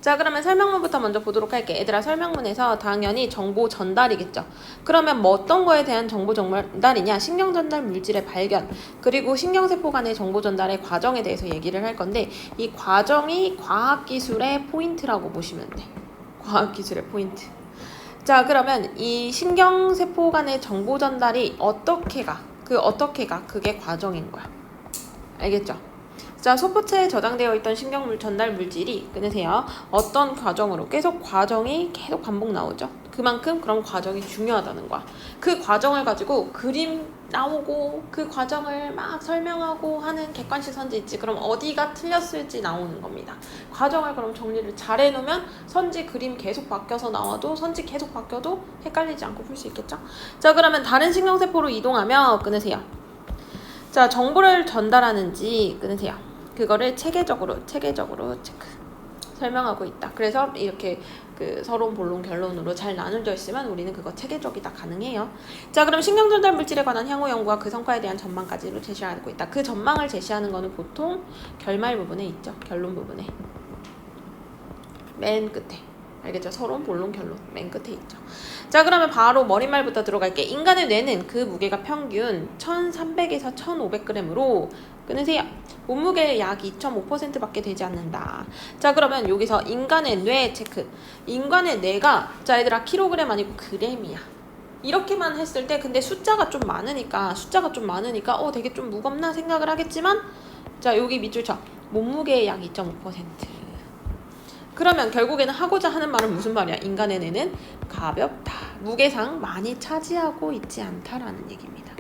자, 그러면 설명문부터 먼저 보도록 할게. 얘들아, 설명문에서 당연히 정보 전달이겠죠. 그러면 뭐 어떤 거에 대한 정보 전달이냐? 신경 전달 물질의 발견, 그리고 신경세포 간의 정보 전달의 과정에 대해서 얘기를 할 건데, 이 과정이 과학기술의 포인트라고 보시면 돼. 과학기술의 포인트. 자, 그러면 이 신경세포 간의 정보 전달이 어떻게 가? 그게 과정인 거야. 알겠죠? 자, 소포체에 저장되어 있던 신경 전달 물질이 끊으세요. 어떤 과정으로 과정이 계속 반복 나오죠. 그만큼 그런 과정이 중요하다는 거야. 그 과정을 가지고 그림 나오고 그 과정을 막 설명하고 하는 객관식 선지 있지. 그럼 어디가 틀렸을지 나오는 겁니다. 과정을 그럼 정리를 잘 해놓으면 선지 그림 계속 바뀌어서 나와도 선지 계속 바뀌어도 헷갈리지 않고 풀 수 있겠죠. 자, 그러면 다른 신경세포로 이동하며 끊으세요. 자, 정보를 전달하는지 끊으세요. 그거를 체계적으로 체크 설명하고 있다. 그래서 이렇게 그 서론, 본론, 결론으로 잘 나눠져 있으면 우리는 그거 체계적이다 가능해요. 자, 그럼 신경 전달 물질에 관한 향후 연구와 그 성과에 대한 전망까지로 제시하고 있다. 그 전망을 제시하는 거는 보통 결말 부분에 있죠. 결론 부분에. 맨 끝에. 알겠죠? 서론, 본론, 결론. 맨 끝에 있죠. 자, 그러면 바로 머릿말부터 들어갈게. 인간의 뇌는 그 무게가 평균 1300에서 1500g으로 끊으세요. 몸무게의 약 2.5% 밖에 되지 않는다. 자, 그러면 여기서 인간의 뇌 체크. 인간의 뇌가, 자, 얘들아, 킬로그램 아니고 그램이야. 이렇게만 했을 때 근데 숫자가 좀 많으니까 되게 좀 무겁나 생각을 하겠지만, 자, 여기 밑줄 쳐. 몸무게의 약 2.5%. 그러면 결국에는 하고자 하는 말은 무슨 말이야? 인간의 뇌는 가볍다. 무게상 많이 차지하고 있지 않다라는 얘기입니다.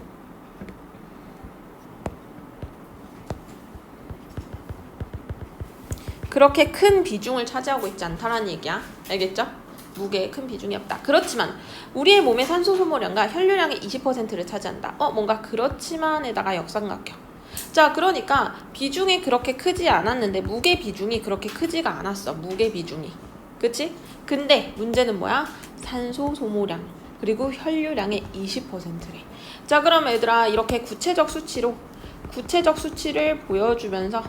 그렇게 큰 비중을 차지하고 있지 않다라는 얘기야. 알겠죠? 무게에 큰 비중이 없다. 그렇지만 우리의 몸의 산소 소모량과 혈류량의 20%를 차지한다. 뭔가 그렇지만에다가 역삼각형. 자, 그러니까 비중이 그렇게 크지 않았는데 무게 비중이 그렇게 크지가 않았어. 무게 비중이. 그치? 근데 문제는 뭐야? 산소 소모량 그리고 혈류량의 20%래. 자, 그럼 얘들아, 이렇게 구체적 수치를 보여주면서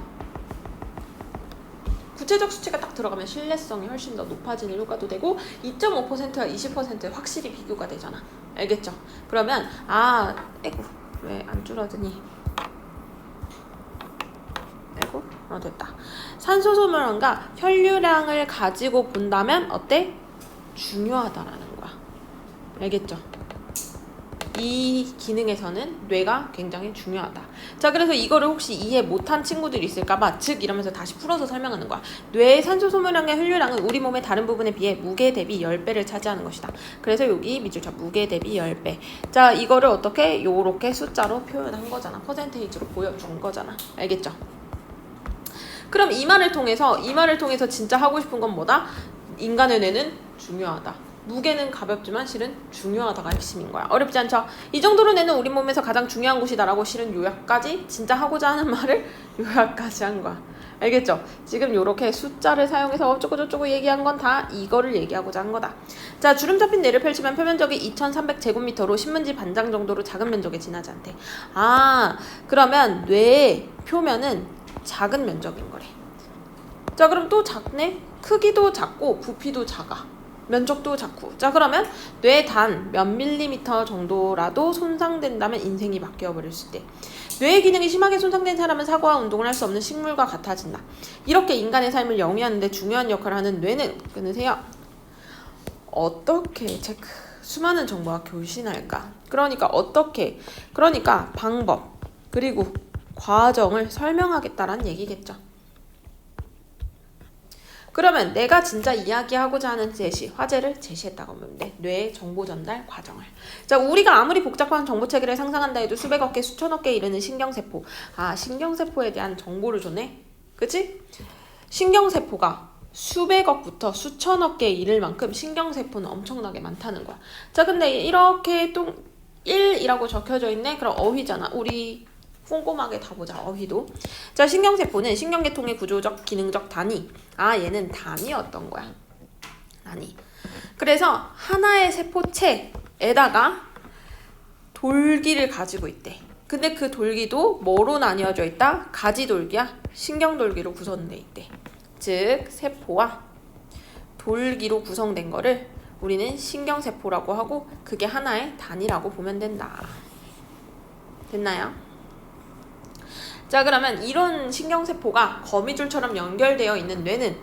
구체적 수치가 딱 들어가면 신뢰성이 훨씬 더 높아지는 효과도 되고 2.5%와 20% 확실히 비교가 되잖아. 알겠죠? 그러면 왜 안 줄어드니? 됐다. 산소 소모량과 혈류량을 가지고 본다면 어때? 중요하다라는 거야. 알겠죠? 이 기능에서는 뇌가 굉장히 중요하다. 자, 그래서 이거를 혹시 이해 못한 친구들이 있을까봐 이러면서 다시 풀어서 설명하는 거야. 뇌의 산소 소모량의 혈류량은 우리 몸의 다른 부분에 비해 무게 대비 10배를 차지하는 것이다. 그래서 여기 밑줄 쳐. 무게 대비 10배. 자, 이거를 어떻게? 요렇게 숫자로 표현한 거잖아. 퍼센테이지로 보여준 거잖아. 알겠죠? 그럼 이 말을 통해서 진짜 하고 싶은 건 뭐다? 인간의 뇌는 중요하다. 무게는 가볍지만 실은 중요하다가 핵심인 거야. 어렵지 않죠? 이 정도로 뇌는 우리 몸에서 가장 중요한 곳이다라고 실은 요약까지 진짜 하고자 하는 말을 요약까지 한 거야. 알겠죠? 지금 요렇게 숫자를 사용해서 어쩌고저쩌고 얘기한 건 다 이거를 얘기하고자 한 거다. 자, 주름 잡힌 뇌를 펼치면 표면적이 2300제곱미터로 신문지 반장 정도로 작은 면적에 지나지 않대. 그러면 뇌의 표면은 작은 면적인 거래. 자, 그럼 또 작네? 크기도 작고 부피도 작아. 면적도 작고. 자, 그러면 뇌 단 몇 밀리미터 정도라도 손상된다면 인생이 바뀌어버릴 수 있대. 뇌의 기능이 심하게 손상된 사람은 사고와 운동을 할 수 없는 식물과 같아진다. 이렇게 인간의 삶을 영위하는 데 중요한 역할을 하는 뇌는 끊으세요. 어떻게 체크? 수많은 정보와 교신할까? 그러니까 방법 그리고 과정을 설명하겠다라는 얘기겠죠. 그러면 내가 진짜 이야기하고자 하는 화제를 제시했다고 하면 돼. 뇌의 정보 전달 과정을. 자, 우리가 아무리 복잡한 정보체계를 상상한다 해도 수백억 개, 수천억 개 이르는 신경세포. 신경세포에 대한 정보를 줬네. 그치? 신경세포가 수백억부터 수천억 개 이를 만큼 신경세포는 엄청나게 많다는 거야. 자, 근데 이렇게 또 1이라고 적혀져 있네? 그럼 어휘잖아. 우리 꼼꼼하게 다 보자. 어휘도. 자, 신경세포는 신경계통의 구조적, 기능적 단위. 얘는 단위였던 거야. 단위. 그래서 하나의 세포체에다가 돌기를 가지고 있대. 근데 그 돌기도 뭐로 나뉘어져 있다? 가지돌기야. 신경돌기로 구성돼 있대. 즉, 세포와 돌기로 구성된 거를 우리는 신경세포라고 하고 그게 하나의 단위라고 보면 된다. 됐나요? 자, 그러면 이런 신경세포가 거미줄처럼 연결되어 있는 뇌는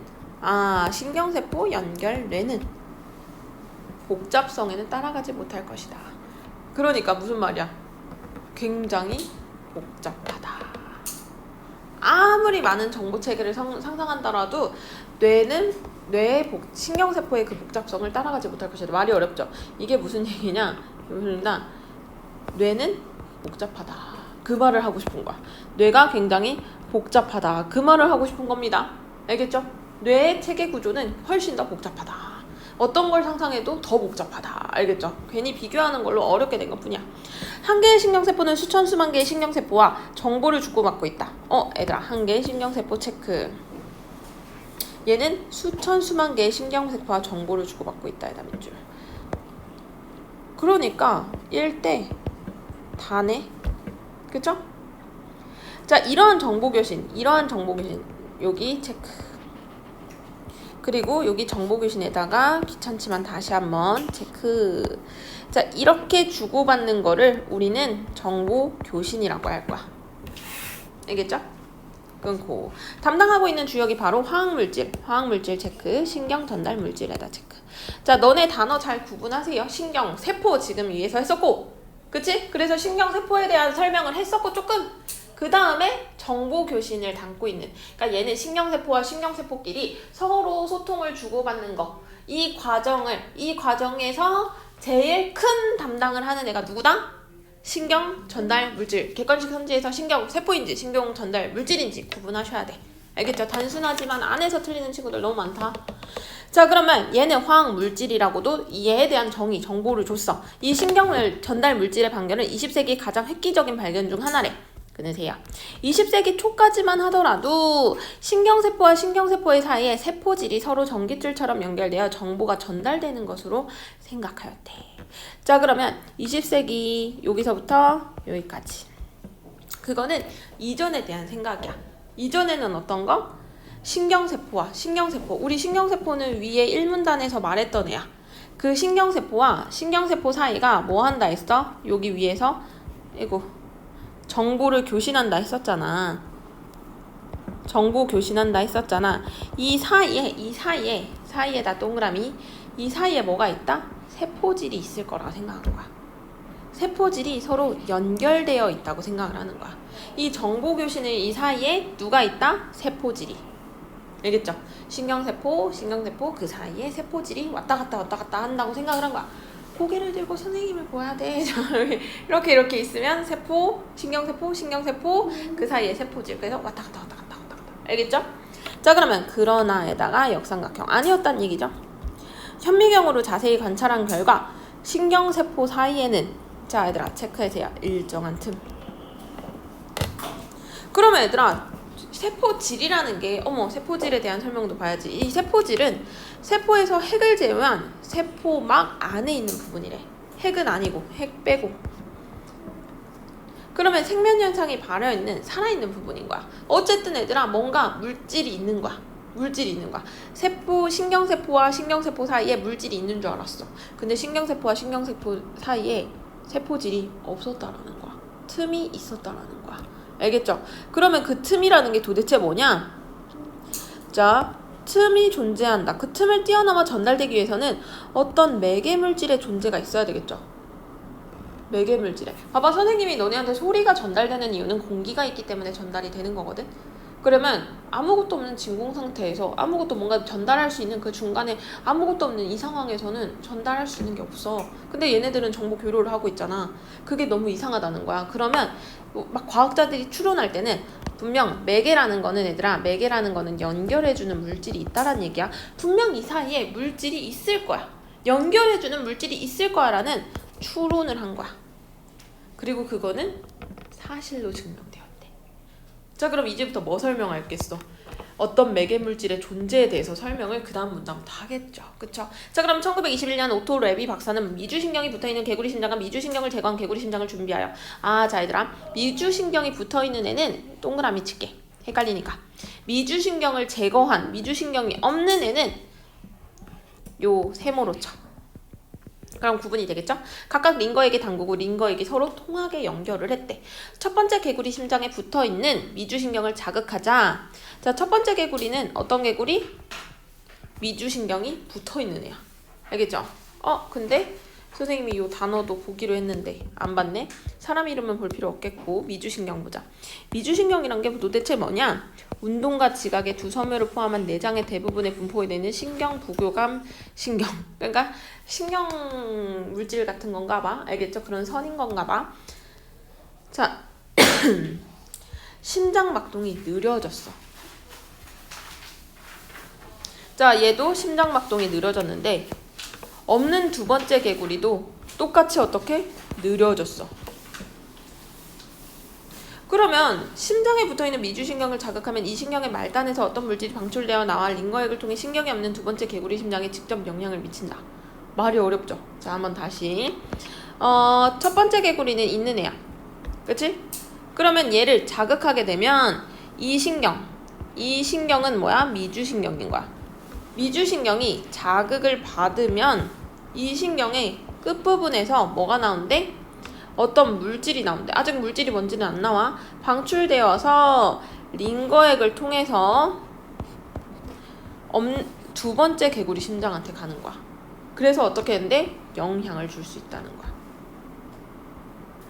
신경세포 연결 뇌는 복잡성에는 따라가지 못할 것이다. 그러니까 무슨 말이야? 굉장히 복잡하다. 아무리 많은 정보체계를 상상한다라도 뇌는 신경세포의 그 복잡성을 따라가지 못할 것이다. 말이 어렵죠? 이게 무슨 얘기냐? 뇌는 복잡하다. 그 말을 하고 싶은 거야. 뇌가 굉장히 복잡하다. 그 말을 하고 싶은 겁니다. 알겠죠? 뇌의 체계 구조는 훨씬 더 복잡하다. 어떤 걸 상상해도 더 복잡하다. 알겠죠? 괜히 비교하는 걸로 어렵게 된 것뿐이야. 한 개의 신경세포는 수천 수만 개의 신경세포와 정보를 주고받고 있다. 얘들아, 한 개의 신경세포 체크. 얘는 수천 수만 개의 신경세포와 정보를 주고받고 있다. 에다 몇 줄. 그러니까 1대 다네. 그쵸? 자, 이러한 정보교신 여기 체크. 그리고 여기 정보교신에다가 귀찮지만 다시 한번 체크. 자, 이렇게 주고받는 거를 우리는 정보교신이라고 할 거야. 알겠죠? 끊고. 담당하고 있는 주역이 바로 화학물질 체크, 신경전달물질에다 체크. 자, 너네 단어 잘 구분하세요. 신경세포 지금 위에서 했었고, 그치? 그래서 신경세포에 대한 설명을 했었고 조금. 그 다음에 정보교신을 담고 있는, 그러니까 얘는 신경세포와 신경세포끼리 서로 소통을 주고받는 거. 이 과정에서 제일 큰 담당을 하는 애가 누구다? 신경전달물질. 객관식 선지에서 신경세포인지 신경전달물질인지 구분하셔야 돼. 알겠죠? 단순하지만 안에서 틀리는 친구들 너무 많다. 자, 그러면 얘는 화학물질이라고도 얘에 대한 정보를 줬어. 이 신경전달물질의 발견은 20세기 가장 획기적인 발견 중 하나래. 끊으세요. 20세기 초까지만 하더라도 신경세포와 신경세포의 사이에 세포질이 서로 전깃줄처럼 연결되어 정보가 전달되는 것으로 생각하였대. 자, 그러면 20세기 여기서부터 여기까지. 그거는 이전에 대한 생각이야. 이전에는 어떤 거? 신경세포. 우리 신경세포는 위에 1문단에서 말했던 애야. 그 신경세포와 신경세포 사이가 뭐 한다 했어? 여기 위에서 정보를 교신한다 했었잖아. 이 사이에다 동그라미. 이 사이에 뭐가 있다? 세포질이 있을 거라고 생각하는 거야. 세포질이 서로 연결되어 있다고 생각을 하는 거야. 이 정보교신의 이 사이에 누가 있다? 세포질이. 알겠죠? 신경세포 그 사이에 세포질이 왔다 갔다 한다고 생각을 한 거야. 고개를 들고 선생님을 보야 돼. 이렇게 있으면 신경세포 그 사이에 세포질. 그래서 왔다 갔다. 알겠죠? 자, 그러면 그러나에다가 역삼각형 아니었단 얘기죠. 현미경으로 자세히 관찰한 결과 신경세포 사이에는, 자, 얘들아 체크해세요. 일정한 틈. 그러면 얘들아 세포질이라는 게, 세포질에 대한 설명도 봐야지. 이 세포질은 세포에서 핵을 제외한 세포막 안에 있는 부분이래. 핵은 아니고, 핵 빼고. 그러면 생면현상이 발현있는 살아있는 부분인 거야. 어쨌든 얘들아 뭔가 물질이 있는 거야. 신경세포와 신경세포 사이에 물질이 있는 줄 알았어. 근데 신경세포와 신경세포 사이에 세포질이 없었다라는 거야. 틈이 있었다라는 거야. 알겠죠? 그러면 그 틈이라는 게 도대체 뭐냐? 자, 틈이 존재한다. 그 틈을 뛰어넘어 전달되기 위해서는 어떤 매개물질의 존재가 있어야 되겠죠? 매개물질에. 봐봐, 선생님이 너네한테 소리가 전달되는 이유는 공기가 있기 때문에 전달이 되는 거거든? 그러면 아무것도 없는 진공 상태에서 아무것도 뭔가 전달할 수 있는 그 중간에 아무것도 없는 이 상황에서는 전달할 수 있는 게 없어. 근데 얘네들은 정보 교류를 하고 있잖아. 그게 너무 이상하다는 거야. 그러면 막 과학자들이 추론할 때는 분명 매개라는 거는 연결해주는 물질이 있다라는 얘기야. 분명 이 사이에 물질이 있을 거야. 연결해주는 물질이 있을 거야라는 추론을 한 거야. 그리고 그거는 사실로 증명되었대. 자, 그럼 이제부터 뭐 설명할겠어? 어떤 매개물질의 존재에 대해서 설명을 그 다음 문장부터 하겠죠. 그쵸? 자, 그럼 1921년 오토 레비 박사는 미주신경이 붙어있는 개구리 심장과 미주신경을 제거한 개구리 심장을 준비하여, 자, 얘들아, 미주신경이 붙어있는 애는 동그라미 칠게. 헷갈리니까. 미주신경을 제거한, 미주신경이 없는 애는 요 세모로 쳐. 그럼 구분이 되겠죠? 각각 링거에게 담그고 링거에게 서로 통하게 연결을 했대. 첫 번째 개구리 심장에 붙어있는 미주신경을 자극하자. 자, 첫 번째 개구리는 어떤 개구리? 미주신경이 붙어있는 애야. 알겠죠? 근데 선생님이 요 단어도 보기로 했는데 안 봤네? 사람 이름은 볼 필요 없겠고 미주신경 보자. 미주신경이란 게 도대체 뭐냐? 운동과 지각의 두 섬유를 포함한 내장의 대부분에 분포되는 신경 부교감 신경. 그러니까 신경 물질 같은 건가 봐. 알겠죠? 그런 선인 건가 봐. 자, 심장 막동이 느려졌어. 자, 얘도 심장 막동이 느려졌는데 없는 두 번째 개구리도 똑같이 어떻게? 느려졌어. 그러면 심장에 붙어있는 미주신경을 자극하면 이 신경의 말단에서 어떤 물질이 방출되어 나와 링거액을 통해 신경이 없는 두 번째 개구리 심장에 직접 영향을 미친다. 말이 어렵죠? 자, 한번 다시. 첫 번째 개구리는 있는 애야. 그치? 그러면 얘를 자극하게 되면 이 신경은 뭐야? 미주신경인 거야. 미주신경이 자극을 받으면 이 신경의 끝부분에서 뭐가 나온대? 어떤 물질이 나온대. 아직 물질이 뭔지는 안 나와. 방출되어서 링거액을 통해서 두 번째 개구리 심장한테 가는 거야. 그래서 어떻게 했는데? 영향을 줄 수 있다는 거야.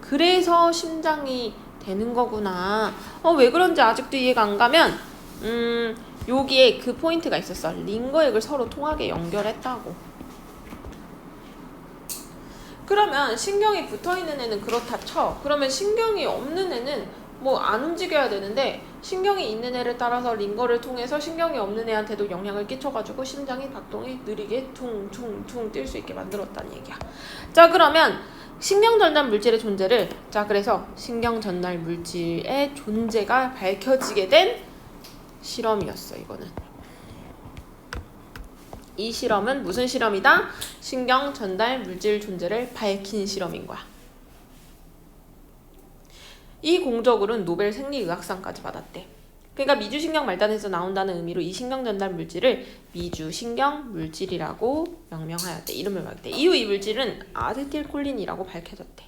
그래서 심장이 되는 거구나. 왜 그런지 아직도 이해가 안 가면 여기에 그 포인트가 있었어. 링거액을 서로 통하게 연결했다고. 그러면 신경이 붙어있는 애는 그렇다 쳐. 그러면 신경이 없는 애는 뭐 안 움직여야 되는데 신경이 있는 애를 따라서 링거를 통해서 신경이 없는 애한테도 영향을 끼쳐가지고 심장이 박동이 느리게 퉁퉁퉁 뛸 수 있게 만들었다는 얘기야. 자, 그러면 신경 전달 물질의 존재를, 자, 그래서 신경 전달 물질의 존재가 밝혀지게 된 실험이었어. 이거는 이 실험은 무슨 실험이다? 신경 전달 물질 존재를 밝힌 실험인 거야. 이 공적으로는 노벨 생리의학상까지 받았대. 그러니까 미주신경 말단에서 나온다는 의미로 이 신경 전달 물질을 미주신경 물질이라고 명명하였대. 이름을 받았대. 이후 이 물질은 아세틸콜린이라고 밝혀졌대.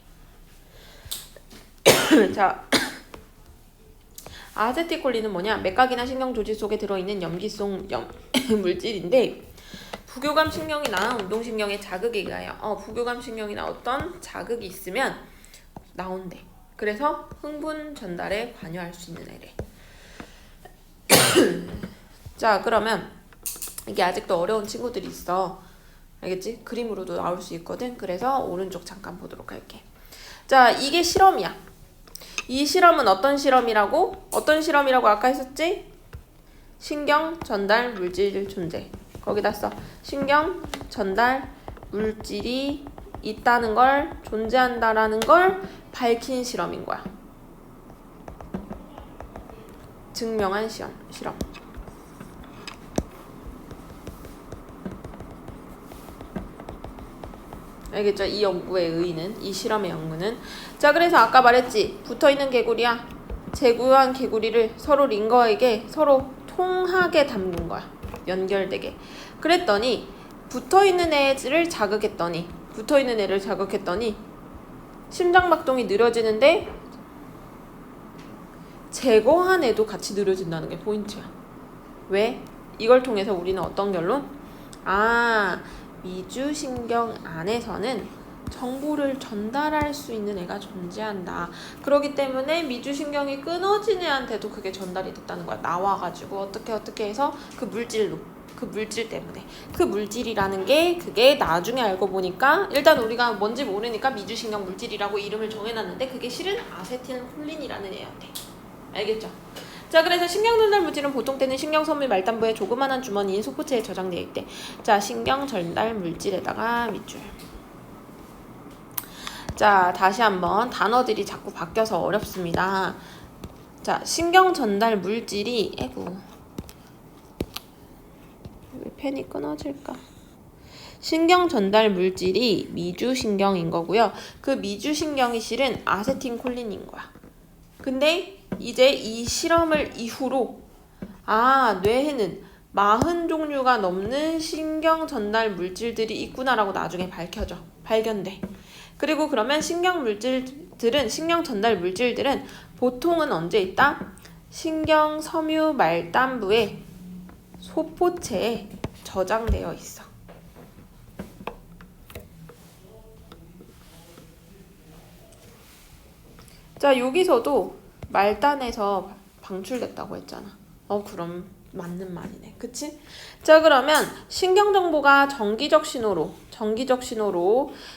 자, 아세틸콜린은 뭐냐? 맥각이나 신경 조직 속에 들어있는 염기성 물질인데 부교감 신경이나 운동신경의 자극에 의하여 부교감 신경이나 어떤 자극이 있으면 나온대. 그래서 흥분 전달에 관여할 수 있는 애래. 자, 그러면 이게 아직도 어려운 친구들이 있어. 알겠지? 그림으로도 나올 수 있거든. 그래서 오른쪽 잠깐 보도록 할게. 자, 이게 실험이야. 이 실험은 어떤 실험이라고? 어떤 실험이라고 아까 했었지? 신경 전달 물질 존재. 거기다 써. 신경 전달 물질이 있다는 걸, 존재한다라는 걸 밝힌 실험인 거야. 증명한 실험. 알겠죠? 이 연구의 의의는, 이 실험의 연구는. 자, 그래서 아까 말했지. 붙어있는 개구리야. 제구한 개구리를 서로 링거에게 서로 통하게 담근 거야. 연결되게. 그랬더니 붙어있는 애를 자극했더니 심장박동이 느려지는데 제거한 애도 같이 느려진다는 게 포인트야. 왜? 이걸 통해서 우리는 어떤 결론? 미주신경 안에서는 정보를 전달할 수 있는 애가 존재한다. 그렇기 때문에 미주신경이 끊어진 애한테도 그게 전달이 됐다는 거야. 나와가지고 어떻게 해서 그 물질 때문에. 그 물질이라는 게 그게 나중에 알고 보니까 일단 우리가 뭔지 모르니까 미주신경 물질이라고 이름을 정해놨는데 그게 실은 아세틸콜린이라는 애한테. 알겠죠? 자, 그래서 신경 전달 물질은 보통 때는 신경섬유 말단부의 조그만한 주머니인 소포체에 저장되어 있대. 자, 신경 전달 물질에다가 밑줄. 자, 다시 한번 단어들이 자꾸 바뀌어서 어렵습니다. 자, 신경 전달 물질이 왜 펜이 끊어질까? 신경 전달 물질이 미주신경인 거고요. 그 미주신경이 실은 아세틸콜린인 거야. 근데 이제 이 실험을 이후로 뇌에는 40종류가 넘는 신경 전달 물질들이 있구나라고 나중에 발견돼. 그리고 그러면 신경 전달 물질들은 보통은 언제 있다? 신경 섬유 말단부의 소포체에 저장되어 있어. 자, 여기서도 말단에서 방출됐다고 했잖아. 그럼 맞는 말이네. 그치? 자, 그러면 신경 정보가 정기적 신호로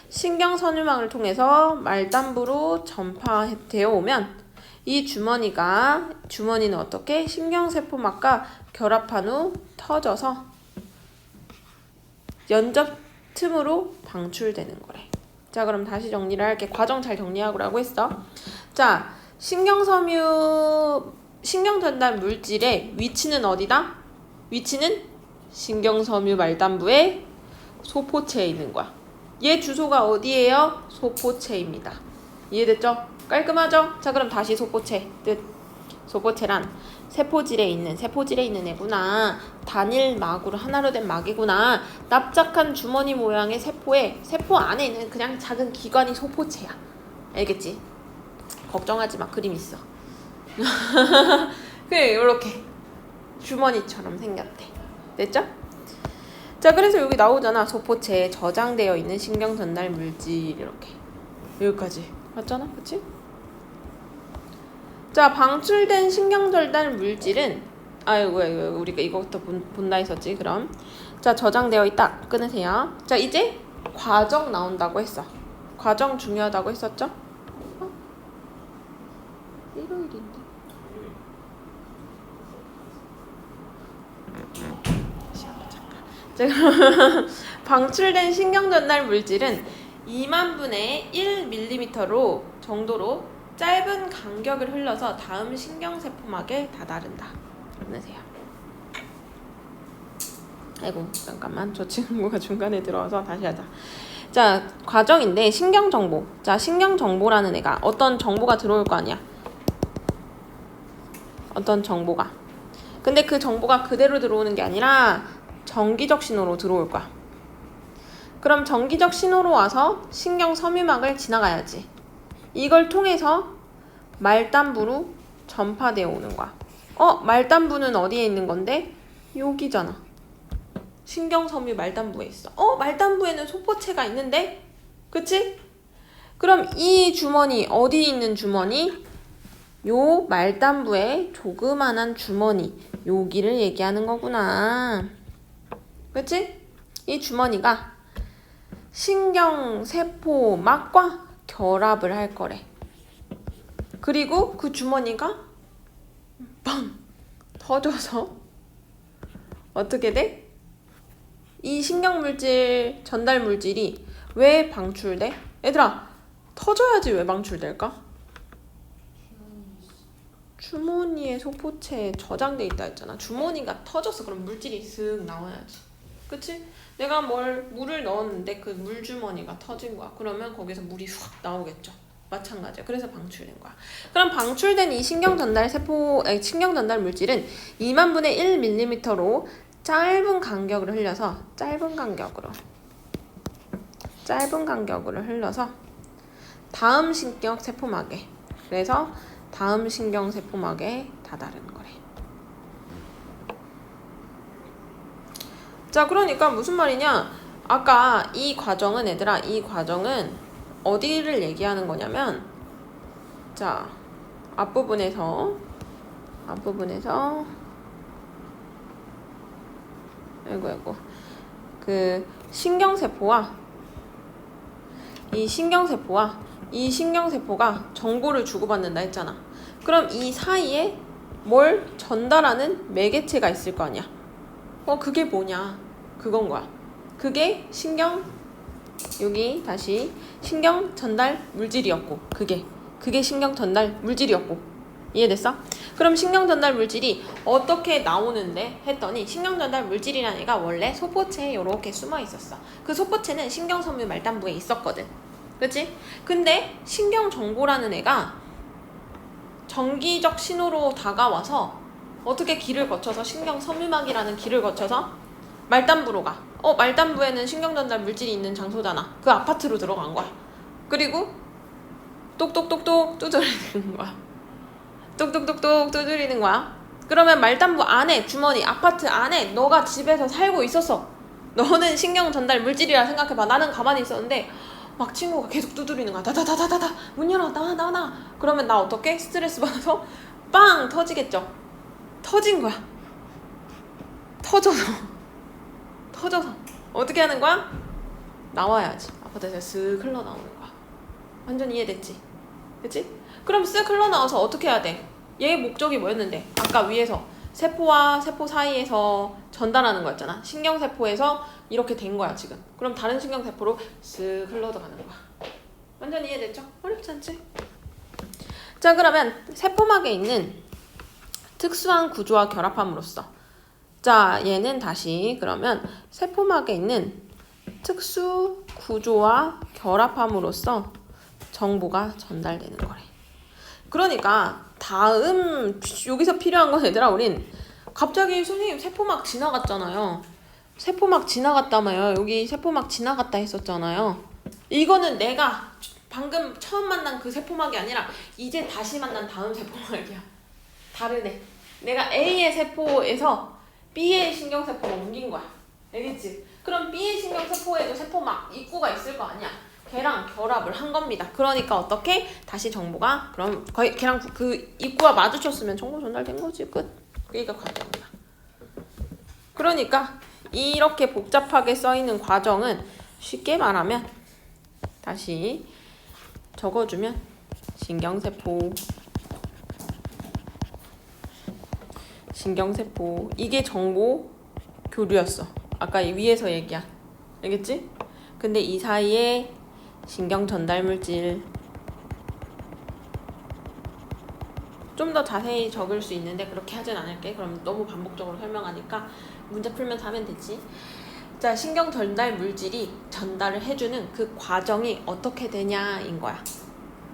신경 선유망을 통해서 말단부로 전파되어 오면 이 주머니는 어떻게? 신경세포막과 결합한 후 터져서 연접 틈으로 방출되는 거래. 자, 그럼 다시 정리를 할게. 과정 잘 정리하라고 했어. 자, 신경 전달 물질의 위치는 어디다? 위치는 신경섬유 말단부의 소포체에 있는 거야. 얘 주소가 어디예요? 소포체입니다. 이해됐죠? 깔끔하죠? 자, 그럼 다시 소포체 뜻. 소포체란 세포질에 있는 애구나. 단일 막으로 하나로 된 막이구나. 납작한 주머니 모양의 세포 안에 있는 그냥 작은 기관이 소포체야. 알겠지? 걱정하지 마. 그림 있어. 그래, 요렇게 주머니처럼 생겼대. 됐죠? 자, 그래서 여기 나오잖아. 소포체에 저장되어 있는 신경 전달 물질. 이렇게 여기까지 맞잖아, 그치? 자, 방출된 신경 전달 물질은 우리가 이것부터 본다 했었지. 그럼 자, 저장되어 있다. 끊으세요. 자, 이제 과정 나온다고 했어. 과정 중요하다고 했었죠? 일요일인데. 잠깐. 방출된 신경 전달 물질은 2만 분의 1mm로 정도로 짧은 간격을 흘러서 다음 신경세포막에 다다른다. 보내세요. 아이고, 잠깐만. 저 친구가 중간에 들어와서 다시 하자. 자, 과정인데 신경정보. 자, 신경정보라는 애가 어떤 정보가 들어올 거 아니야. 어떤 정보가. 근데 그 정보가 그대로 들어오는 게 아니라 정기적 신호로 들어올 거야. 그럼 정기적 신호로 와서 신경 섬유막을 지나가야지. 이걸 통해서 말단부로 전파되어 오는 거야. 말단부는 어디에 있는 건데? 여기잖아. 신경섬유 말단부에 있어. 말단부에는 소포체가 있는데? 그치? 그럼 이 주머니, 어디 있는 주머니? 요 말단부의 조그만한 주머니, 여기를 얘기하는 거구나. 그치? 이 주머니가 신경세포막과 결합을 할 거래. 그리고 그 주머니가 빵 터져서 어떻게 돼? 이 신경물질 전달 물질이 왜 방출돼? 얘들아, 터져야지 왜 방출될까? 주머니에 소포체에 저장돼 있다 했잖아. 주머니가 터졌어. 그럼 물질이 슥 나와야지. 그치? 내가 물을 넣었는데 그 물주머니가 터진 거야. 그러면 거기서 물이 훅 나오겠죠. 마찬가지야. 그래서 방출된 거야. 그럼 방출된 이 신경 전달 물질은 2만 분의 1mm로 짧은 간격으로 흘러서 다음 신경세포막에, 그래서 다음 신경세포막에 다다르는 거래. 자, 그러니까 무슨 말이냐? 아까 이 과정은 어디를 얘기하는 거냐면, 자, 앞부분에서 그 신경세포와 이 신경세포가 정보를 주고받는다 했잖아. 그럼 이 사이에 뭘 전달하는 매개체가 있을 거 아니야. 그게 뭐냐? 그건 거야. 그게 여기 다시 신경 전달 물질이었고, 그게 신경 전달 물질이었고. 이해됐어? 그럼 신경 전달 물질이 어떻게 나오는데 했더니, 신경 전달 물질이라는 애가 원래 소포체에 이렇게 숨어 있었어. 그 소포체는 신경섬유 말단부에 있었거든. 그치? 근데 신경 정보라는 애가 정기적 신호로 다가와서 어떻게 길을 거쳐서 신경 섬유막이라는 길을 거쳐서 말단부로 가. 말단부에는 신경 전달 물질이 있는 장소잖아. 그 아파트로 들어간 거야. 그리고 똑똑똑똑 두드리는 거야. 똑똑똑똑 두드리는 거야. 그러면 말단부 안에 주머니 아파트 안에 너가 집에서 살고 있었어. 너는 신경 전달 물질이라 생각해봐. 나는 가만히 있었는데 막 친구가 계속 두드리는 거야. 다다다다다다 문 열어 나와. 그러면 나 어떻게? 스트레스 받아서 빵 터지겠죠. 터진 거야. 터져서 어떻게 하는 거야? 나와야지. 아파트에서 쓱 흘러나오는 거야. 완전 이해됐지? 그치? 그럼 쓱 흘러나와서 어떻게 해야 돼? 얘의 목적이 뭐였는데? 아까 위에서 세포와 세포 사이에서 전달하는 거였잖아. 신경세포에서 이렇게 된 거야 지금. 그럼 다른 신경세포로 쓱 흘러들어가는 거야. 완전 이해됐죠? 어렵지 않지? 자, 그러면 세포막에 있는 특수한 구조와 결합함으로써, 자, 얘는 다시 그러면 세포막에 있는 특수 구조와 결합함으로써 정보가 전달되는 거래. 그러니까 다음 여기서 필요한 건 얘들아, 우린 갑자기 선생님 세포막 지나갔잖아요. 세포막 지나갔다며요. 여기 세포막 지나갔다 했었잖아요. 이거는 내가 방금 처음 만난 그 세포막이 아니라 이제 다시 만난 다음 세포막이야. 다르네. 내가 A의 세포에서 B의 신경세포로 옮긴 거야. 알겠지? 그럼 B의 신경세포에도 세포막 입구가 있을 거 아니야. 걔랑 결합을 한 겁니다. 그러니까 어떻게? 다시 정보가 그럼 거의 걔랑 그 입구가 마주쳤으면 정보 전달된 거지. 끝. 그러니까 과정이야. 그러니까 이렇게 복잡하게 써있는 과정은 쉽게 말하면 다시 적어주면 신경세포 이게 정보 교류였어. 아까 위에서 얘기한. 알겠지? 근데 이 사이에 신경 전달 물질 좀 더 자세히 적을 수 있는데 그렇게 하진 않을게. 그럼 너무 반복적으로 설명하니까 문제 풀면서 하면 되지. 자, 신경 전달 물질이 전달을 해주는 그 과정이 어떻게 되냐인 거야.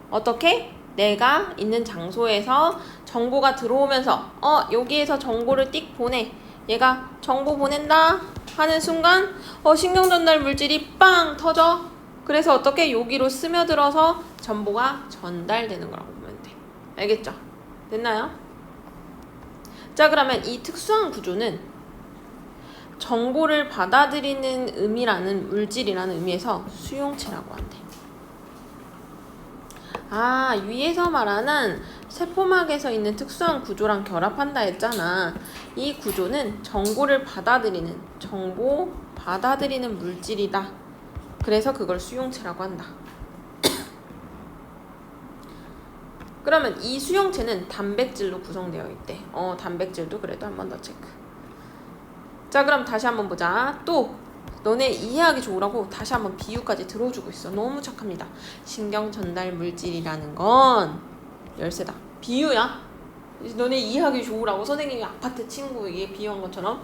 어떻게? 내가 있는 장소에서 정보가 들어오면서 여기에서 정보를 띡 보내. 얘가 정보 보낸다 하는 순간 신경 전달 물질이 빵 터져. 그래서 어떻게? 여기로 스며들어서 정보가 전달되는 거라고 보면 돼. 알겠죠? 됐나요? 자, 그러면 이 특수한 구조는 정보를 받아들이는 의미라는 물질이라는 의미에서 수용체라고 한대. 위에서 말하는 세포막에서 있는 특수한 구조랑 결합한다 했잖아. 이 구조는 정보 받아들이는 물질이다. 그래서 그걸 수용체라고 한다. 그러면 이 수용체는 단백질로 구성되어 있대. 단백질도 그래도 한 번 더 체크. 자, 그럼 다시 한번 보자. 또 너네 이해하기 좋으라고 다시 한번 비유까지 들어주고 있어. 너무 착합니다. 신경 전달 물질이라는 건 열쇠다. 비유야. 너네 이해하기 좋으라고 선생님이 아파트 친구에게 비유한 것처럼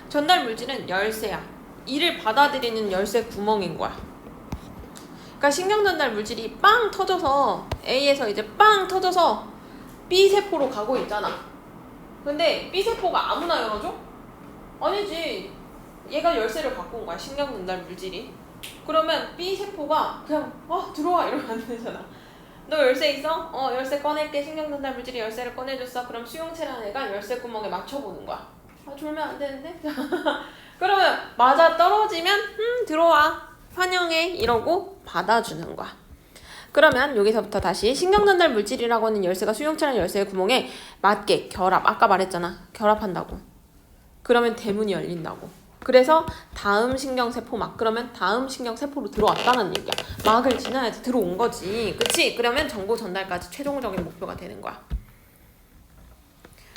전달 물질은 열쇠야. 이를 받아들이는 열쇠 구멍인 거야. 그러니까 신경 전달 물질이 빵 터져서 A에서 이제 빵 터져서 B 세포로 가고 있잖아. 근데 B 세포가 아무나 열어줘? 아니지. 얘가 열쇠를 갖고 온 거야. 신경 전달 물질이. 그러면 B 세포가 그냥 들어와 이러면 안 되잖아. 너 열쇠 있어? 열쇠 꺼낼게. 신경 전달 물질이 열쇠를 꺼내줬어. 그럼 수용체라는 애가 열쇠 구멍에 맞춰보는 거야. 졸면 안 되는데? 그러면 맞아 떨어지면 들어와. 환영해. 이러고 받아주는 거야. 그러면 여기서부터 다시 신경 전달 물질이라고 하는 열쇠가 수용체라는 열쇠의 구멍에 맞게 결합. 아까 말했잖아. 결합한다고. 그러면 대문이 열린다고. 그래서 다음 신경세포막. 그러면 다음 신경세포로 들어왔다는 얘기야. 막을 지나야지 들어온 거지. 그치? 그러면 정보 전달까지 최종적인 목표가 되는 거야.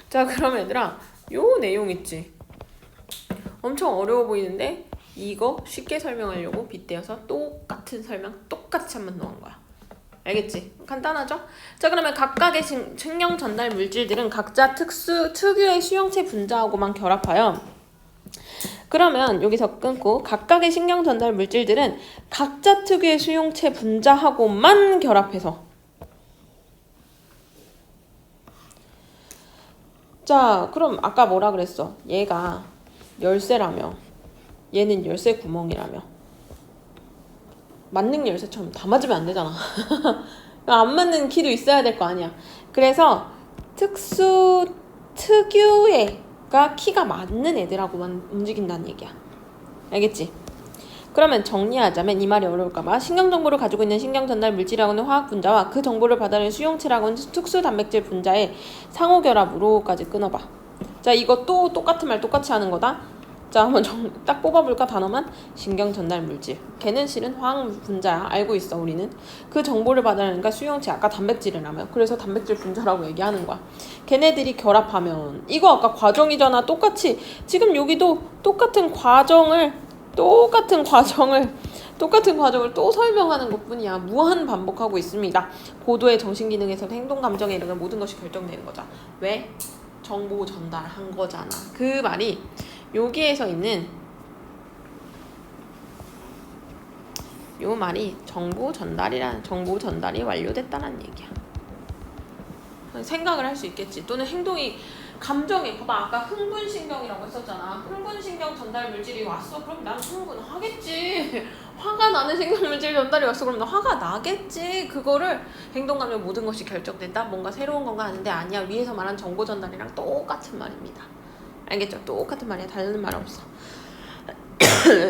자, 그럼 얘들아 요 내용 있지? 엄청 어려워 보이는데 이거 쉽게 설명하려고 빗대어서 똑같은 설명 똑같이 한번 넣은 거야. 알겠지? 간단하죠? 자, 그러면 각각의 신경 전달 물질들은 각자 특유의 수용체 분자하고만 결합하여, 그러면 여기서 끊고 각각의 신경 전달 물질들은 각자 특유의 수용체 분자하고만 결합해서, 자, 그럼 아까 뭐라 그랬어? 얘가 열쇠라며. 얘는 열쇠 구멍이라며. 맞는 열쇠처럼 다 맞으면 안 되잖아. 안 맞는 키도 있어야 될 거 아니야. 그래서 특유의가 키가 맞는 애들하고만 움직인다는 얘기야. 알겠지? 그러면 정리하자면 이 말이 어려울까봐 신경 정보를 가지고 있는 신경 전달 물질이라고는 화학 분자와 그 정보를 받아내는 수용체라고는 특수 단백질 분자의 상호 결합으로까지 끊어봐. 자, 이거 또 똑같은 말 똑같이 하는 거다. 자, 한번 딱 뽑아볼까? 단어만. 신경 전달 물질. 걔는 실은 화학 분자야. 알고 있어, 우리는. 그 정보를 받아내니까 수용체. 아까 단백질이라며. 그래서 단백질 분자라고 얘기하는 거야. 걔네들이 결합하면. 이거 아까 과정이잖아. 똑같이. 지금 여기도 똑같은 과정을 또 설명하는 것뿐이야. 무한 반복하고 있습니다. 고도의 정신기능에서 행동, 감정에 이르는 모든 것이 결정되는 거죠. 왜? 정보 전달한 거잖아. 그 말이 여기에서 있는 요 말이 정보 전달이 완료됐다는 얘기야. 생각을 할 수 있겠지. 또는 행동이 감정이 봐봐 아까 흥분신경이라고 했었잖아. 흥분신경 전달 물질이 왔어. 그럼 난 흥분하겠지. 화가 나는 신경물질 전달이 왔어. 그럼 나 화가 나겠지. 그거를 행동, 감정 모든 것이 결정된다. 뭔가 새로운 건가 하는데 아니야. 위에서 말한 정보 전달이랑 똑같은 말입니다. 알겠죠? 똑같은 말이야. 다른 말 없어.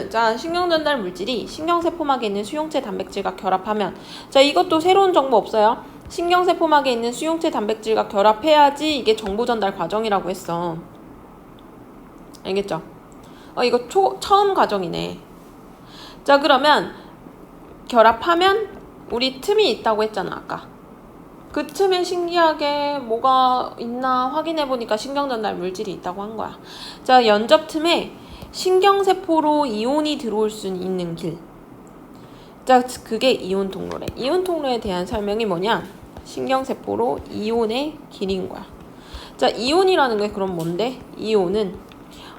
자, 신경 전달 물질이 신경세포막에 있는 수용체 단백질과 결합하면 자, 이것도 새로운 정보 없어요. 신경세포막에 있는 수용체 단백질과 결합해야지 이게 정보 전달 과정이라고 했어. 알겠죠? 이거 처음 과정이네. 자, 그러면 결합하면 우리 틈이 있다고 했잖아, 아까. 그 틈에 신기하게 뭐가 있나 확인해보니까 신경전달 물질이 있다고 한 거야. 자, 연접 틈에 신경세포로 이온이 들어올 수 있는 길. 자, 그게 이온 통로래. 이온 통로에 대한 설명이 뭐냐? 신경세포로 이온의 길인 거야. 자, 이온이라는 게 그럼 뭔데? 이온은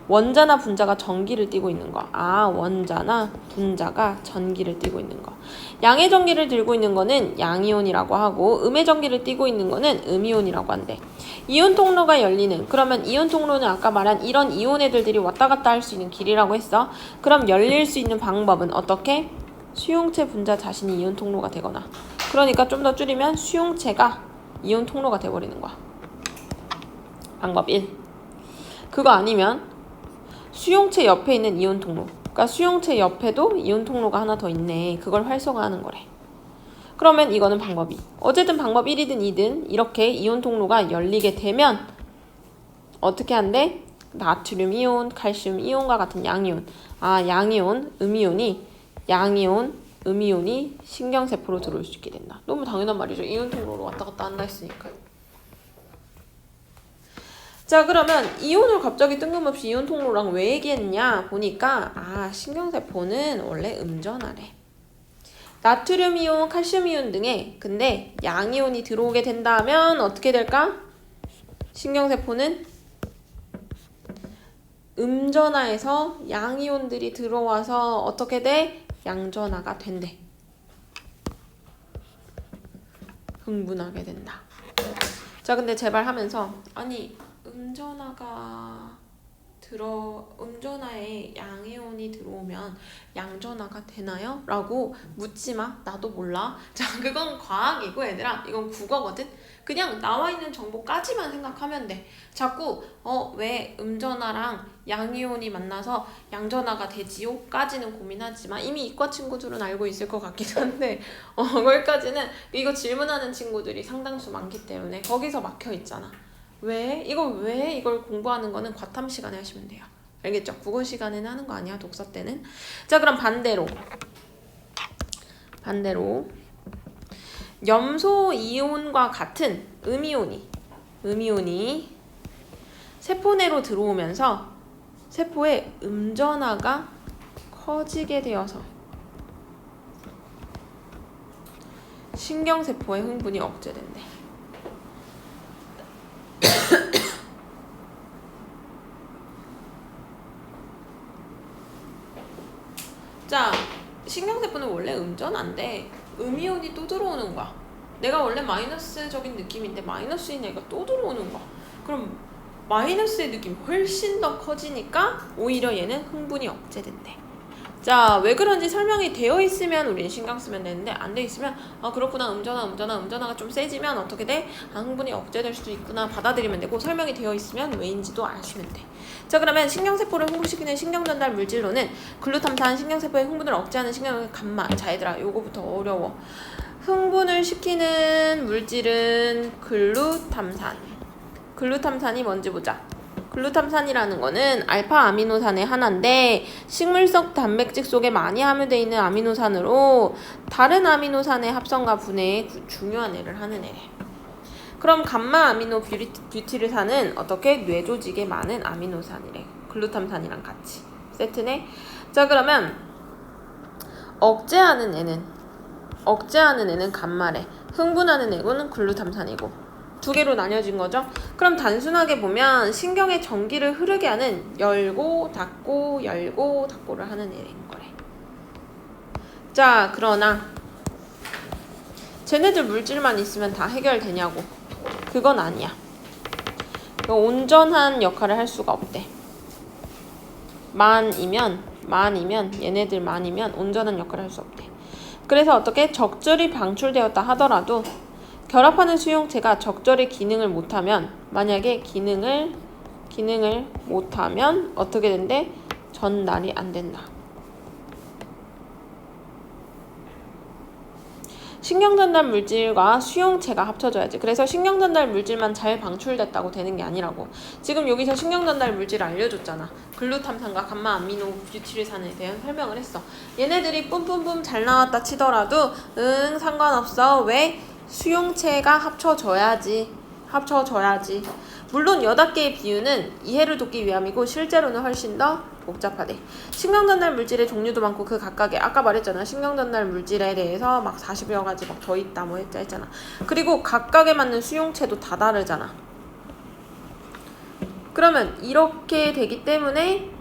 원자나 분자가 전기를 띠고 있는 거. 원자나 분자가 전기를 띠고 있는 거. 양의 전기를 들고 있는 거는 양이온이라고 하고 음의 전기를 띠고 있는 거는 음이온이라고 한대. 이온 통로가 열리는. 그러면 이온 통로는 아까 말한 이런 이온 애들이 왔다 갔다 할 수 있는 길이라고 했어. 그럼 열릴 수 있는 방법은 어떻게? 수용체 분자 자신이 이온 통로가 되거나. 그러니까 좀 더 줄이면 수용체가 이온 통로가 돼버리는 거야. 방법 1. 그거 아니면 수용체 옆에 있는 이온 통로. 그러니까 수용체 옆에도 이온 통로가 하나 더 있네. 그걸 활성화하는 거래. 그러면 이거는 방법 2. 어쨌든 방법 1이든 2든 이렇게 이온 통로가 열리게 되면 어떻게 한대? 나트륨 이온, 칼슘 이온과 같은 양이온. 양이온, 양이온, 음이온이 신경세포로 들어올 수 있게 된다. 너무 당연한 말이죠. 이온 통로로 왔다 갔다 한다 했으니까요. 자, 그러면 이온을 갑자기 뜬금없이 이온 통로랑 왜 얘기했냐 보니까 신경세포는 원래 음전하래. 나트륨 이온, 칼슘 이온 등에 근데 양이온이 들어오게 된다면 어떻게 될까? 신경세포는 음전화에서 양이온들이 들어와서 어떻게 돼? 양전화가 된대. 흥분하게 된다. 자, 근데 제발 하면서 음전화에 양이온이 들어오면 양전화가 되나요? 라고 묻지마. 나도 몰라. 자, 그건 과학이고 얘들아 이건 국어거든. 그냥 나와 있는 정보까지만 생각하면 돼. 자꾸 왜 음전화랑 양이온이 만나서 양전화가 되지요? 까지는 고민하지마. 이미 이과 친구들은 알고 있을 것 같기도 한데 거기까지는 이거 질문하는 친구들이 상당수 많기 때문에 거기서 막혀 있잖아. 왜 이걸 공부하는 거는 과탐 시간에 하시면 돼요. 알겠죠? 국어 시간에는 하는 거 아니야. 독서 때는. 자, 그럼 반대로 염소 이온과 같은 음이온이 세포 내로 들어오면서 세포의 음전화가 커지게 되어서 신경세포의 흥분이 억제된대. 자, 신경세포는 원래 음전한데 음이온이 또 들어오는 거야. 내가 원래 마이너스적인 느낌인데 마이너스인 애가 또 들어오는 거야. 그럼 마이너스의 느낌이 훨씬 더 커지니까 오히려 얘는 흥분이 억제된대. 자, 왜 그런지 설명이 되어 있으면 우리는 신경 쓰면 되는데 안 돼 있으면 그렇구나, 음전화가 좀 세지면 어떻게 돼? 흥분이 억제될 수도 있구나 받아들이면 되고, 설명이 되어 있으면 왜인지도 아시면 돼. 자, 그러면 신경세포를 흥분시키는 신경전달 물질로는 글루탐산, 신경세포의 흥분을 억제하는 신경 감마. 자, 얘들아 요거부터 어려워. 흥분을 시키는 물질은 글루탐산. 글루탐산이 뭔지 보자. 글루탐산이라는 거는 알파 아미노산의 하나인데 식물성 단백질 속에 많이 함유되어 있는 아미노산으로 다른 아미노산의 합성과 분해에 중요한 일을 하는 애래. 그럼 감마 아미노 뷰티르산은 어떻게 뇌조직에 많은 아미노산이래. 글루탐산이랑 같이 세트네. 자, 그러면 억제하는 애는 감마래. 흥분하는 애는 글루탐산이고 두 개로 나뉘어진 거죠. 그럼 단순하게 보면 신경의 전기를 흐르게 하는 열고 닫고 열고 닫고를 하는 애인 거래. 자, 그러나 쟤네들 물질만 있으면 다 해결되냐고. 그건 아니야. 온전한 역할을 할 수가 없대. 만이면 얘네들 만이면 온전한 역할을 할 수 없대. 그래서 어떻게 적절히 방출되었다 하더라도 결합하는 수용체가 적절히 기능을 못하면, 만약에 기능을 못하면 어떻게 된대? 전달이 안 된다. 신경전달 물질과 수용체가 합쳐져야지. 그래서 신경전달 물질만 잘 방출됐다고 되는 게 아니라고. 지금 여기서 신경전달 물질을 알려줬잖아. 글루탐산과 감마 아미노 뷰티르산에 대한 설명을 했어. 얘네들이 뿜뿜뿜 잘 나왔다 치더라도 상관없어. 왜? 수용체가 합쳐져야지. 물론 8개의 비유는 이해를 돕기 위함이고 실제로는 훨씬 더 복잡하대. 신경전달 물질의 종류도 많고 그 각각의, 아까 말했잖아. 신경전달 물질에 대해서 막 40여 가지 막 더 있다 뭐 했잖아. 그리고 각각에 맞는 수용체도 다 다르잖아. 그러면 이렇게 되기 때문에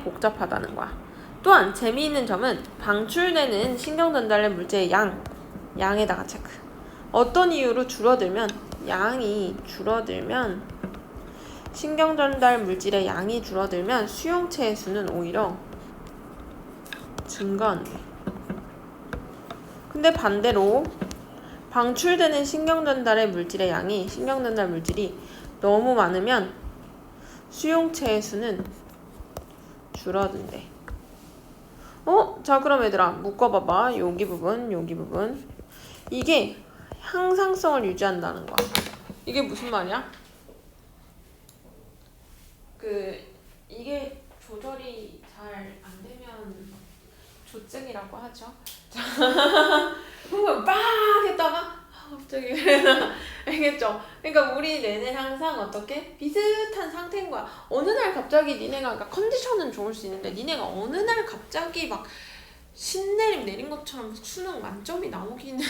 복잡하다는 거야. 또한 재미있는 점은 방출되는 신경전달 물질의 양에다가 체크. 어떤 이유로 신경전달 물질의 양이 줄어들면 수용체의 수는 오히려 증가한대. 근데 반대로 방출되는 신경전달 물질이 너무 많으면 수용체의 수는 줄어든대. 자, 그럼 얘들아 묶어봐봐. 여기 부분 이게 항상성을 유지한다는 거야. 이게 무슨 말이야? 이게 조절이 잘 안 되면 조증이라고 하죠. 그러면 막 했다가 갑자기 알겠죠? 그러니까 우리 뇌는 항상 어떻게 비슷한 상태인 거야. 어느 날 갑자기 니네가, 그러니까 컨디션은 좋을 수 있는데 니네가 어느 날 갑자기 막 신내림 내린 것처럼 수능 만점이 나오기는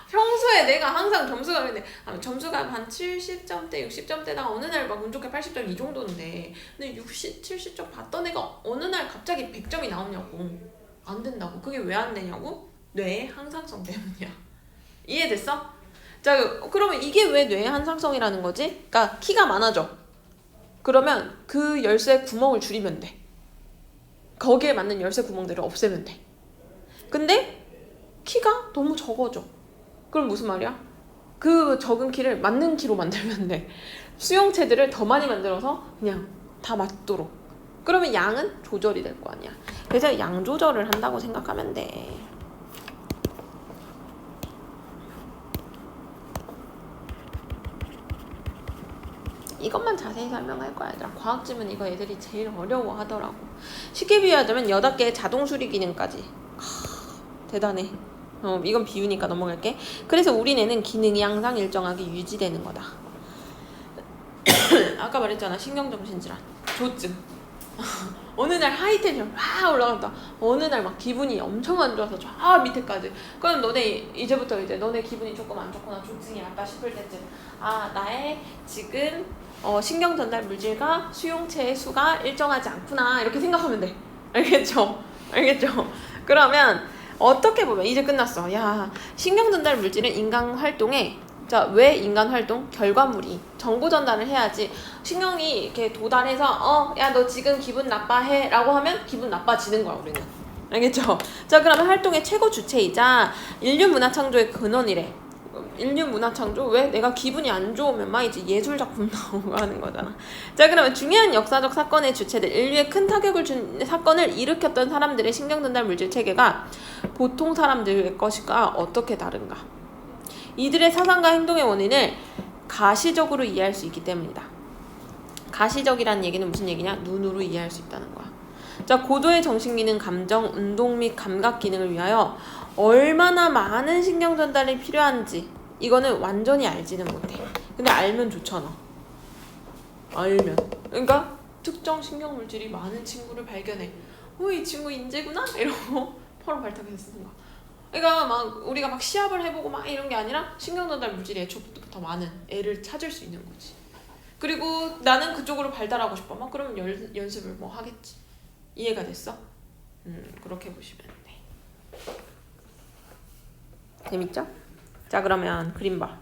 평소에 내가 항상 점수가 그런데 점수가 한 70점대 60점대다가 어느 날 막 운 좋게 80점 이 정도인데 근데 60, 70점 봤던 애가 어느 날 갑자기 100점이 나오냐고. 안 된다고. 그게 왜 안 되냐고? 뇌의 항상성 때문이야. 이해됐어? 자, 그러면 이게 왜 뇌의 항상성이라는 거지? 그러니까 키가 많아져. 그러면 그 열쇠 구멍을 줄이면 돼. 거기에 맞는 열쇠 구멍들을 없애면 돼. 근데 키가 너무 적어져. 그럼 무슨 말이야? 그 적은 키를 맞는 키로 만들면 돼. 수용체들을 더 많이 만들어서 그냥 다 맞도록. 그러면 양은 조절이 될 거 아니야. 그래서 양 조절을 한다고 생각하면 돼. 이것만 자세히 설명할 거야. 얘들아. 과학지문 이거 애들이 제일 어려워하더라고. 쉽게 비유하자면 8개의 자동 수리 기능까지. 대단해. 이건 비유니까 넘어갈게. 그래서 우리 뇌는 기능이 항상 일정하게 유지되는 거다. 아까 말했잖아. 신경정신질환, 조증. 어느 날 하이텐션 막 올라갔다. 어느 날 막 기분이 엄청 안 좋아서 저 밑에까지. 그럼 이제부터 너네 기분이 조금 안 좋거나 조증이 왔다 싶을 때쯤 나의 지금 신경 전달 물질과 수용체의 수가 일정하지 않구나 이렇게 생각하면 돼. 알겠죠? 그러면 어떻게 보면 이제 끝났어. 야, 신경 전달 물질은 인간 활동에 자, 왜 인간 활동? 결과물이 정보 전달을 해야지. 신경이 이렇게 도달해서 야, 너 지금 기분 나빠해 라고 하면 기분 나빠지는 거야, 우리는. 알겠죠? 자, 그러면 활동의 최고 주체이자 인류 문화 창조의 근원이래. 인류 문화 창조? 왜? 내가 기분이 안 좋으면 막 이제 예술 작품 나오고 하는 거잖아. 자, 그러면 중요한 역사적 사건의 주체들, 인류에 큰 타격을 준 사건을 일으켰던 사람들의 신경 전달 물질 체계가 보통 사람들의 것과 어떻게 다른가? 이들의 사상과 행동의 원인을 가시적으로 이해할 수 있기 때문이다. 가시적이라는 얘기는 무슨 얘기냐? 눈으로 이해할 수 있다는 거야. 자, 고도의 정신 기능, 감정, 운동 및 감각 기능을 위하여 얼마나 많은 신경 전달이 필요한지 이거는 완전히 알지는 못해. 근데 알면 좋잖아. 알면. 그러니까 특정 신경 물질이 많은 친구를 발견해. 이 친구 인재구나? 이러고 바로 발탁해서 쓰는 거야. 그러니까 막 우리가 막 시합을 해보고 막 이런 게 아니라 신경 전달 물질이 애초부터 많은 애를 찾을 수 있는 거지. 그리고 나는 그쪽으로 발달하고 싶어. 막 그러면 연습을 뭐 하겠지. 이해가 됐어? 그렇게 보시면 돼. 재밌죠? 자, 그러면 그림 봐.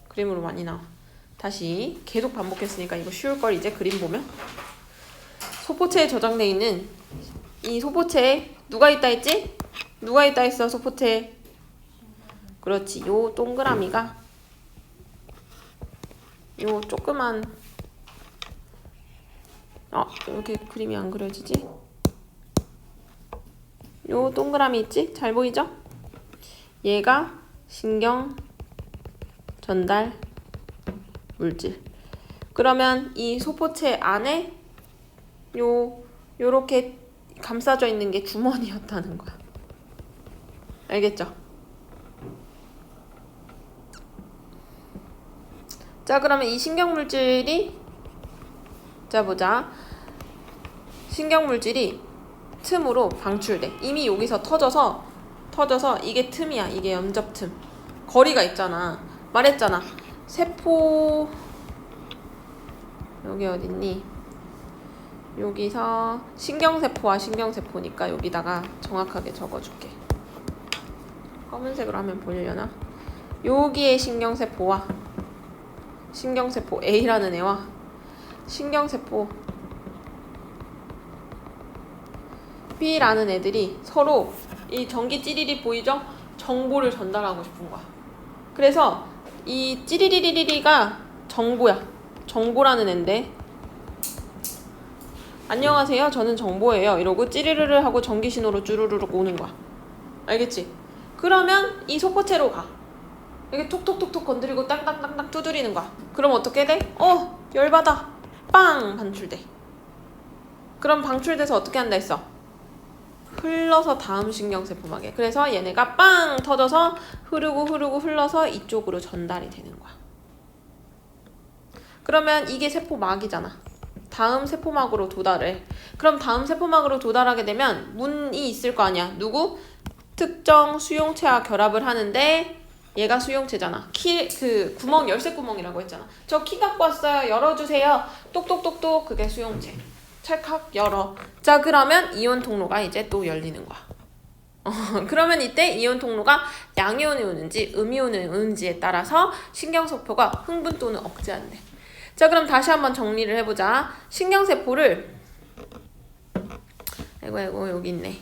그림으로 많이 나와. 다시 계속 반복했으니까 이거 쉬울 걸. 이제 그림 보면 소포체에 저장돼 있는 이 소포체에 누가 있다 했지? 누가 있다 했어? 소포체에. 그렇지. 요 동그라미가 요 조그만 이렇게 그림이 안 그려지지? 요 동그라미 있지? 잘 보이죠? 얘가 신경 전달 물질. 그러면 이 소포체 안에 요렇게 감싸져 있는 게 주머니였다는 거야. 알겠죠? 자, 그러면 이 신경 물질이 자, 보자. 신경 물질이 틈으로 방출돼. 이미 여기서 터져서 이게 틈이야. 이게 염접 틈. 거리가 있잖아. 말했잖아. 세포 여기 어딨니? 여기서 신경세포와 신경세포니까 여기다가 정확하게 적어줄게. 검은색으로 하면 보이려나? 여기에 신경세포와 신경세포 A라는 애와 신경세포 B라는 애들이 서로 이 전기 찌리리 보이죠? 정보를 전달하고 싶은 거야. 그래서 이 찌리리리리가 정보야. 정보라는 애인데 안녕하세요. 저는 정보예요. 이러고 찌리르르 하고 전기 신호로 쭈루루룩 오는 거야. 알겠지? 그러면 이 소포체로 가. 이렇게 톡톡톡톡 건드리고 땅땅땅땅 두드리는 거야. 그럼 어떻게 돼? 열받아. 빵! 방출돼. 그럼 방출돼서 어떻게 한다 했어? 흘러서 다음 신경세포막에. 그래서 얘네가 빵! 터져서 흐르고 흘러서 이쪽으로 전달이 되는 거야. 그러면 이게 세포막이잖아. 다음 세포막으로 도달해. 그럼 다음 세포막으로 도달하게 되면 문이 있을 거 아니야. 누구? 특정 수용체와 결합을 하는데 얘가 수용체잖아. 구멍, 열쇠 구멍이라고 했잖아. 저 키 갖고 왔어요. 열어주세요. 똑똑똑똑. 그게 수용체. 찰칵 열어. 자, 그러면 이온 통로가 이제 또 열리는 거야. 그러면 이때 이온 통로가 양이온이 오는지 음이온이 오는지에 따라서 신경세포가 흥분 또는 억제한대. 자, 그럼 다시 한번 정리를 해보자. 신경세포를 아이고 여기 있네.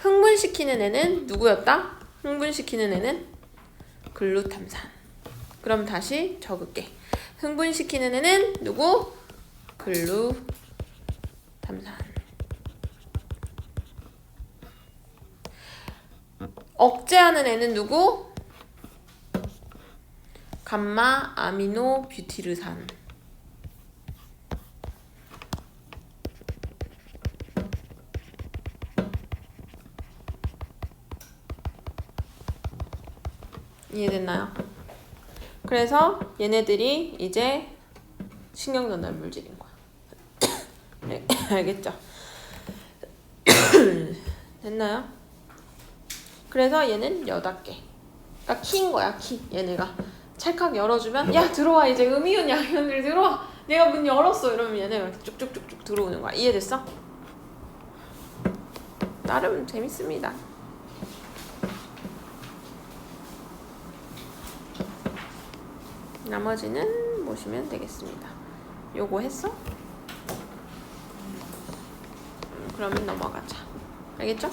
흥분시키는 애는 누구였다? 흥분시키는 애는 글루탐산. 그럼 다시 적을게. 흥분시키는 애는 누구? 글루탐산. 억제하는 애는 누구? 감마 아미노 뷰티르산. 이해됐나요? 그래서 얘네들이 이제 신경전달 물질인 거야. 네, 알겠죠? 됐나요? 그래서 얘는 8개. 그러니까 키인 거야, 키. 얘네가 찰칵 열어주면 야, 들어와. 이제 음이온 양이온들 들어와. 내가 문 열었어. 이러면 얘네가 쭉쭉쭉쭉 들어오는 거야. 이해됐어? 나름 재밌습니다. 나머지는 보시면 되겠습니다. 요거 했어? 그러면 넘어가자. 알겠죠?